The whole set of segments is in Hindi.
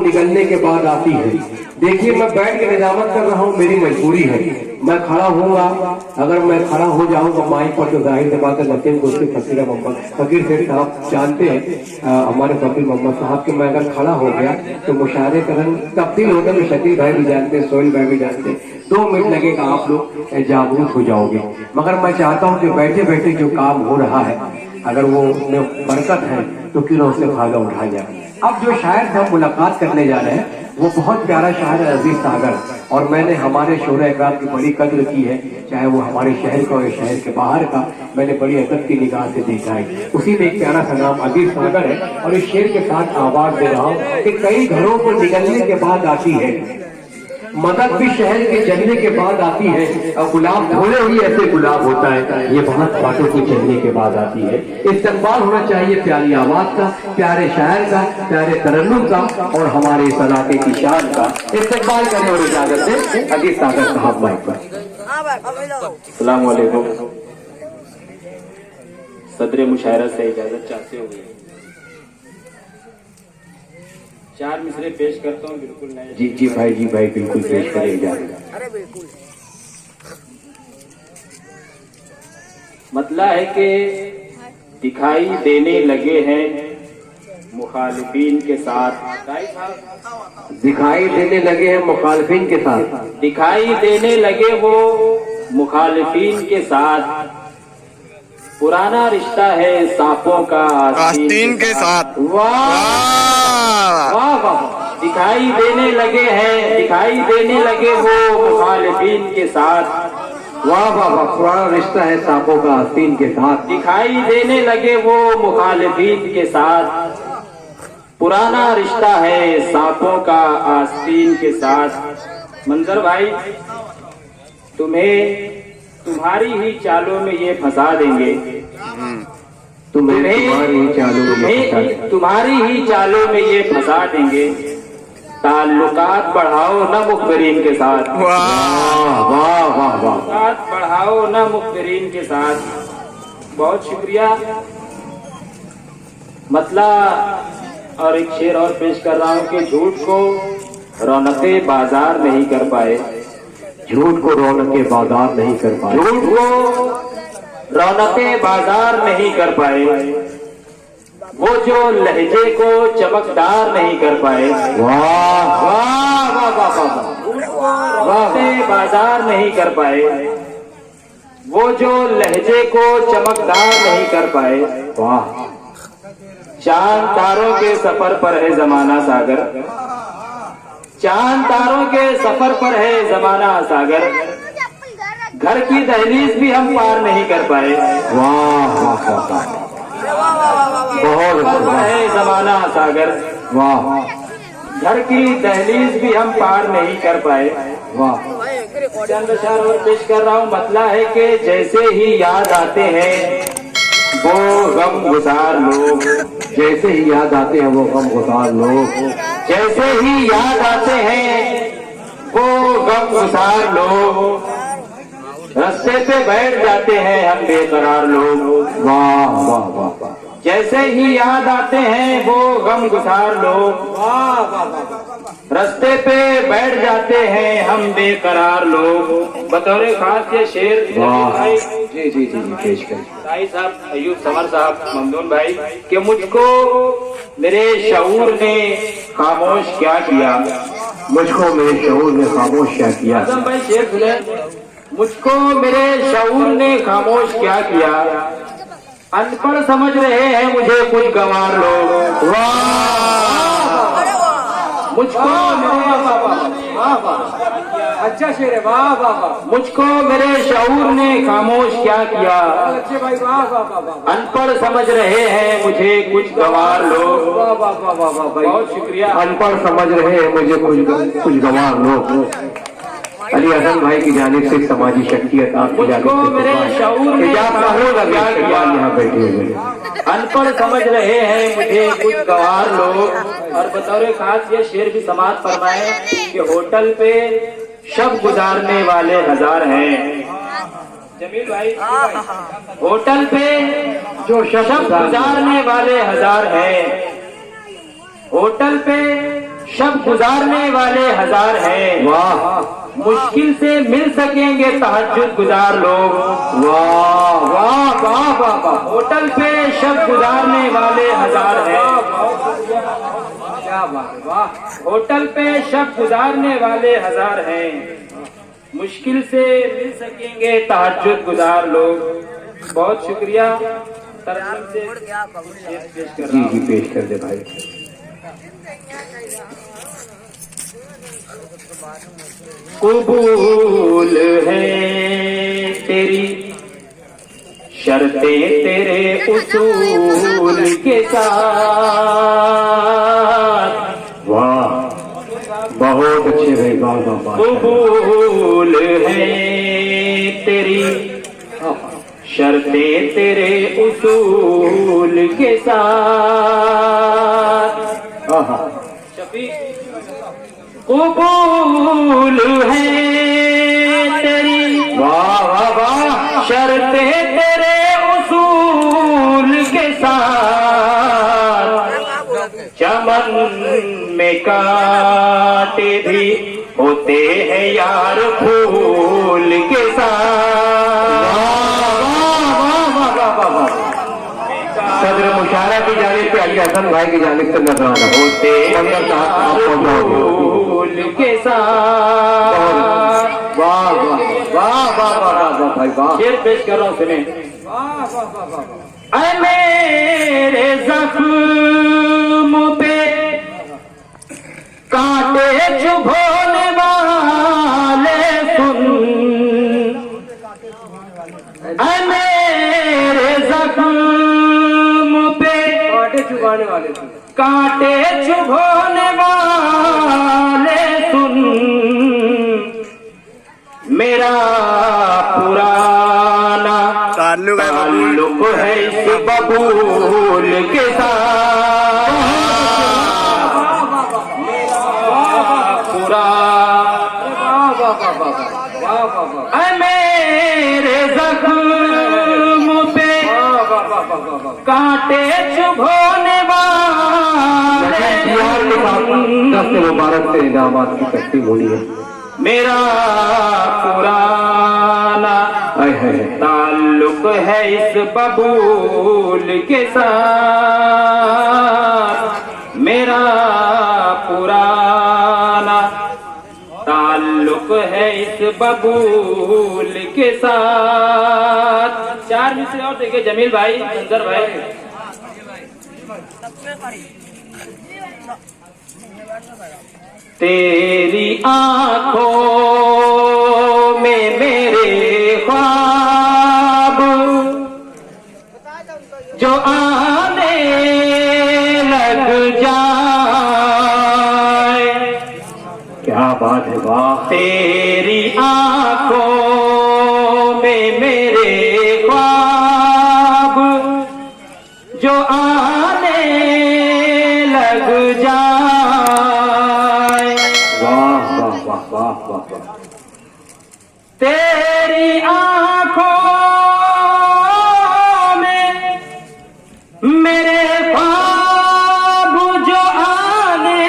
निगलने के बाद आती है। देखिए मैं बैठ के निजामत कर रहा हूँ, मेरी मजबूरी है, मैं खड़ा होऊंगा। अगर मैं खड़ा हो जाऊंगा माइक पर तो जाहिर सी बात है लतीम दोस्ती फकीर मोहम्मद फकीर सेठ साहब जानते हैं हमारे फकीर मोहम्मद साहब कि मैं अगर खड़ा हो गया तो मुशायरे का रंग तब्दील होता है। शकील भाई भी जानते हैं, सोहेल भाई भी जानते हैं, 2 मिनट लगेगा आप लोग जागरूक हो जाओगे। मगर मैं चाहता हूँ कि बैठे बैठे जो काम हो रहा है अगर वो उसमें बरकत है तो क्यों उससे फायदा उठाया जाए। अब जो शायर से हम मुलाकात करने जा रहे हैं वो बहुत प्यारा शायर है अजीज सागर, और मैंने हमारे शोरे इकराम की बड़ी कद्र की है, चाहे वो हमारे शहर का या शहर के बाहर का, मैंने बड़ी अदब की निगाह से देखा है। उसी में एक प्यारा सा नाम अजीज सागर है और इस शेर के साथ आवाज दे रहा हूँ कि कई घरों को निकलने के बाद आती है मदद भी शहर के चलने के बाद आती है, और गुलाब धोले ही ऐसे गुलाब होता है ये बहुत बातों के चलने के बाद आती है। इस्तेमाल होना चाहिए प्यारी आवाज का, प्यारे शायर का, प्यारे तरन्नुम का और हमारे इस इलाके की शान का इस्तेमाल करने और इजाजत से अजीज सागर साहब माइक पर। अस्सलाम वालेकुम। सदर मुशायरा से इजाजत चाहते हुए 4 मिसरे पेश करता हूँ। बिल्कुल नए जी भाई बिल्कुल पेश करें इजाजत। अरे बिल्कुल। मतला है कि दिखाई देने लगे हैं मुखालिफिन के साथ, दिखाई देने लगे हैं मुखालिफिन के साथ, दिखाई देने लगे वो मुखालिफिन के साथ। पुराना रिश्ता है सांपों का आस्तीन के साथ। वाह वाह वाह। दिखाई देने लगे हैं, दिखाई देने लगे वो मुखालिफिन के साथ। वाह वाह वाह। पुराना रिश्ता है सांपों का आस्तीन के साथ, दिखाई देने लगे वो मुखालिफिन के साथ। पुराना रिश्ता है सांपों का आस्तीन के साथ। मंजर भाई तुम्हें तुम्हारी ही चालों में ये फंसा देंगे, तुम्हारी ही चालों में ये फंसा देंगे। ताल्लुकात बढ़ाओ न मुखबिरीन के साथ। वाह वाह वाह वाह। ताल्लुकात बढ़ाओ न मुखबिरीन के साथ। बहुत शुक्रिया। मतला और एक शेर और पेश कर रहा हूँ कि झूठ को रौनके बाजार नहीं कर पाए, झूठ को रौनके बाजार नहीं कर पाए, झूठ को रौनके बाजार नहीं कर पाए। वो जो लहजे को चमकदार नहीं कर पाए। वाह वाह वाह वाह वाह। बाजार नहीं कर पाए, वो जो लहजे को चमकदार नहीं कर पाए। वाह। चांद तारों के सफर पर है जमाना सागर, चांद तारों के सफर पर है जमाना सागर। घर की दहलीज भी हम पार नहीं कर पाए। वाह वाह वाह। बहुत है जमाना सागर। वाह। घर की दहलीज भी हम पार नहीं कर पाए। वाह। चंद अशआर और पेश कर रहा हूँ। मतला है कि जैसे ही याद आते हैं वो गम गुजार लोग, जैसे ही याद आते हैं वो गम गुजार लोग, जैसे ही याद आते हैं वो गम गुजार लोग। रास्ते पे बैठ जाते हैं हम बेकरार लोग। वाह वाह वाह वाह। जैसे ही याद आते हैं वो गम गुजार लोग। वाह वाह वाह। रास्ते पे बैठ जाते हैं हम बेकरार लोग। बतौर खास ये शेर वाह। जी पेश करें। साई साहब, अयूब समर साहब, ममदून भाई कि मुझको मेरे शऊर ने खामोश क्या किया, मुझको मेरे शऊर ने खामोश क्या किया। आजम भाई शेर सुने। मुझको मेरे शऊर ने खामोश क्या किया, अनपढ़ समझ रहे हैं मुझे कुछ गंवार लोग। वाह। मुझको अच्छा शेर है। वाह वाह वाह। मुझको मेरे शऊर ने खामोश क्या किया, अच्छे भाई। वाह वाह वाह। अनपढ़ समझ रहे हैं मुझे कुछ गंवार लोग। वाह वाह वाह वाह वाह। बहुत शुक्रिया। अनपढ़ समझ रहे हैं मुझे कुछ गंवार लोग। अली हसन भाई की जानिब से समाजी शख्सियत आपकी मुझको मेरे शऊर ने यहाँ बैठे हुए। अनपढ़ समझ रहे हैं मुझे कुछ गंवार लोग। और बतौर खास ये शेर भी समाप्त फरमाए कि होटल पे शब गुजारने वाले हजार हैं। जमील भाई, होटल पे जो शब गुजारने वाले हजार हैं, होटल पे शब गुजारने वाले हजार हैं। वाह मुश्किल से मिल सकेंगे तहज्जुद गुजार लोग। वाह वाह वाह वाह वाह। होटल पे शब गुजारने वाले हजार हैं। क्या बात है, वाह। होटल पे शब गुजारने वाले हजार हैं। मुश्किल से मिल सकेंगे तहज्जुद गुजार लोग। बहुत शुक्रिया। तरन्नुम से पेश कर रहा जी हूं। जी पेश कर दे भाई। कबूल है तेरी शर्तें तेरे उसूल के साथ। वाह बहुत अच्छे भाई, वाह वाह वाह। कबूल है तेरी शर्तें तेरे उसूल के साथ। आहा। शफी कबूल है तेरी वाह वाह वाह। शर्तें तेरे उसूल के साथ। चमन में कांटे भी होते हैं यार फूल के साथ। सदर मुशारा की जानिब पे अली हसन भाई की जानिब से नजराना होते हैं फूल के साथ। वाह वाह वाह वाह वाह वाह भाई वाह। शेर पेश कर रहा हूँ, सुने। ऐ मेरे जख्म पे कांटे चुभोने वाले सुन। ऐ मेरे जख्म पे कांटे चुभाने वाले थे। कांटे चुभोने वाले सुन। मेरा पुराना ताल्लुक है इस बबूल के साथ। ऐ मेरे जख्म पे कांटे चुभोने वाले दस्त मुबारक से इनामात की तकसीम होनी है। मेरा पुराना ताल्लुक है इस बबूल के साथ। मेरा पुराना ताल्लुक है इस बबूल के साथ। 4 मिनट और देखिए जमील भाई, अंदर भाई। तेरी आंखों में मेरे ख्वाब जो आने लग जाए। क्या बात है, वाह। तेरी आंखों में मेरे ख्वाब जो आने लग जाए। वाह वाह वाह वाह वाह वाह। तेरी आंखों में मेरे ख्वाब जो आने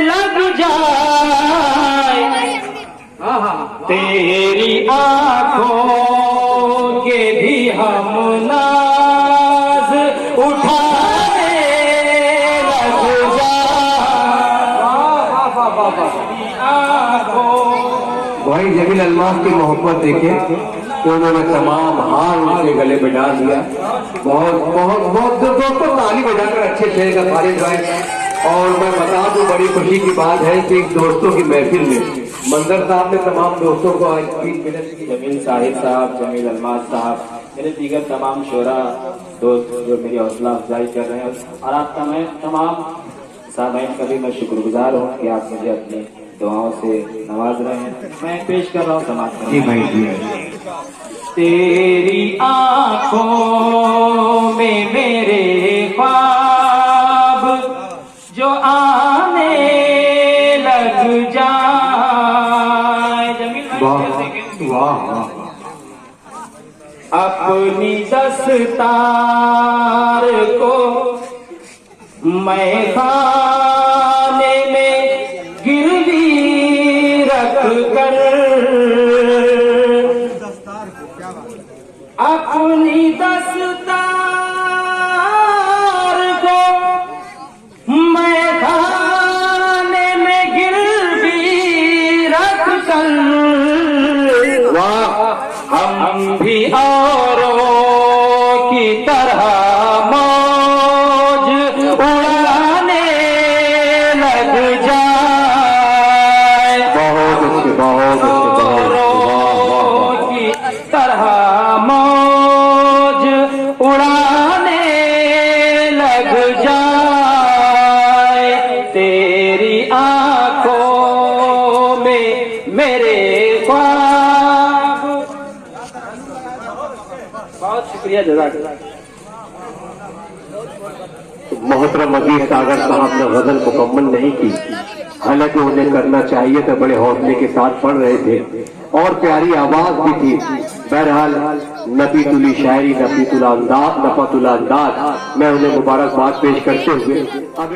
लग जाए। तेरी आंखों के भी हम नाज उठाने लग भाई जमील अलमास की मोहब्बत देखे तो उन्होंने तमाम हार उनके गले में डाल दिया। बहुत बहुत बहुत दोस्तों ताली बजाकर अच्छे शेर का खारिज भाई। और मैं बता दूं, बड़ी खुशी की बात है कि दोस्तों की महफिल में मंजर साहब ने तमाम दोस्तों को आज 3 मिनट की जमील साहिब साहब, जमील अलमास साहब, मेरे दीगर तमाम शोरा दोस्त जो मेरी हौसला अफजाई कर रहे हैं। और आप तमाम सामईन का भी मैं शुक्रगुजार हूँ कि आप मुझे अपनी दुआओं से नवाज रहे हैं। मैं पेश कर रहा हूँ समाज जी भाई जी। तेरी आंखों में मेरे ख्वाब जो आने लग जाए। जमील भाई वाह वाह। अपनी दस्तार को मैं खाने में अपनी दस्तार को मैं खाने में गिरवी रख कर हम भी औरों की तरह मौज उड़ाने लग जाए। बहुत अच्छे, बहुत अच्छे, औरों की तरह मौज उड़ाने लग जाए। तेरी आंखों में मेरे ख्वाब। बहुत शुक्रिया, जज़ाकल्लाह। मोहतरम अजीज सागर साहब ने गजल मुकम्मल नहीं की, हालांकि उन्हें करना चाहिए था, बड़े हौसले के साथ पढ़ रहे थे और प्यारी आवाज भी थी। बहरहाल नफीतुल शायरी, नफीतुल अंदाज, मैं उन्हें मुबारकबाद पेश करते हुए अब